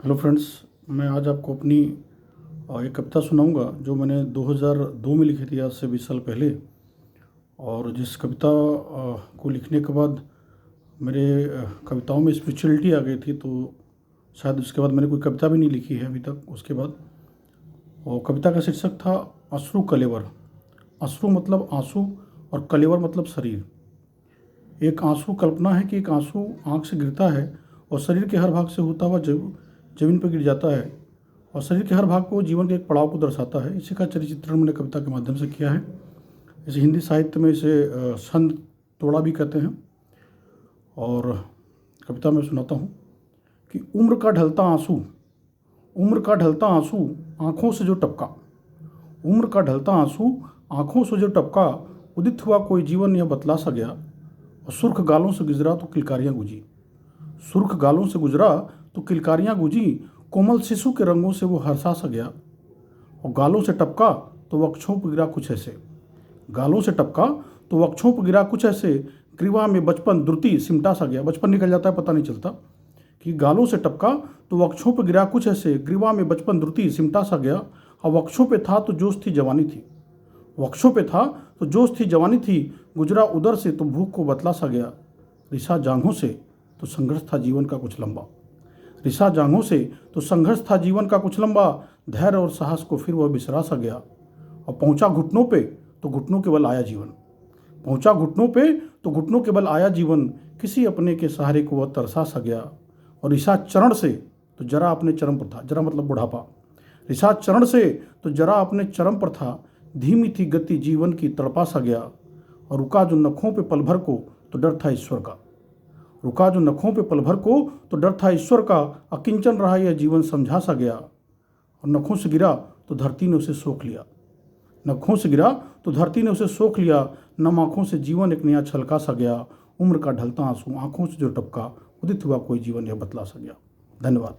Hello friends, मैं आज आपको अपनी एक कविता सुनाऊंगा जो मैंने 2002 में लिखी थी, आज से 20 साल पहले। और जिस कविता को लिखने के बाद मेरे कविताओं में स्पिरिचुअलिटी आ गई थी, तो शायद उसके बाद मैंने कोई कविता भी नहीं लिखी है अभी तक उसके बाद। और कविता का शीर्षक था अश्रु कलेवर। अश्रु मतलब आंसू और कलेवर मतलब शरीर। एक आंसू कल्पना है कि एक आंसू आँख से गिरता है और शरीर के हर भाग से होता हुआ जमीन पर गिर जाता है, और शरीर के हर भाग को जीवन के एक पड़ाव को दर्शाता है। इसी का चित्रण मैंने कविता के माध्यम से किया है। इसे हिंदी साहित्य में इसे छंद तोड़ा भी कहते हैं। और कविता में सुनाता हूँ कि उम्र का ढलता आंसू, उम्र का ढलता आंसू आँखों से जो टपका, उम्र का ढलता आंसू आँखों से जो टपका, उदित हुआ कोई जीवन यह बतला सा गया। और सुर्ख गालों से गुजरा तो किलकारियाँ गूंजी, सुर्ख गालों से गुजरा तो किलकारियाँ गूंजी, कोमल शिशु के रंगों से वो हर्षा सा गया। और गालों से टपका तो वक्षों पर गिरा कुछ ऐसे, गालों से टपका तो वक्षों पर गिरा कुछ ऐसे, ग्रीवा में बचपन द्रुति सिमटा सा गया। बचपन निकल जाता है, पता नहीं चलता। कि गालों से टपका तो वक्षों पर गिरा कुछ ऐसे, ग्रीवा में बचपन द्रुति सिमटा सा गया। और वक्षों पे था तो जोश थी जवानी थी, वक्षों पे था तो जोश थी जवानी थी, गुजरा उदर से तो भूख को बतला सा गया। रिसा जांघों से तो संघर्ष था जीवन का कुछ लंबा, रिसा जांघों से तो संघर्ष था जीवन का कुछ लंबा, धैर्य और साहस को फिर वह बिसरा सा गया। और पहुंचा घुटनों पे तो घुटनों के बल आया जीवन, पहुंचा घुटनों पे तो घुटनों के बल आया जीवन, किसी अपने के सहारे को वह तरसा सा गया। और रिसा चरण से तो जरा अपने चरम पर था, जरा मतलब बुढ़ापा, रिसा चरण से तो जरा अपने चरम पर था, धीमी थी गति जीवन की तड़पा सा गया। और रुका जो नखों पे पल भर को तो डर था ईश्वर का, रुका जो नखों पे पल भर को तो डर था ईश्वर का, अकिंचन रहा यह जीवन समझा सा गया। और नखों से गिरा तो धरती ने उसे सोख लिया, नखों से गिरा तो धरती ने उसे सोख लिया, नम आँखों से जीवन एक नया छलका सा गया। उम्र का ढलता आंसू आँखों से जो टपका, उदित हुआ कोई जीवन यह बतला सा गया। धन्यवाद।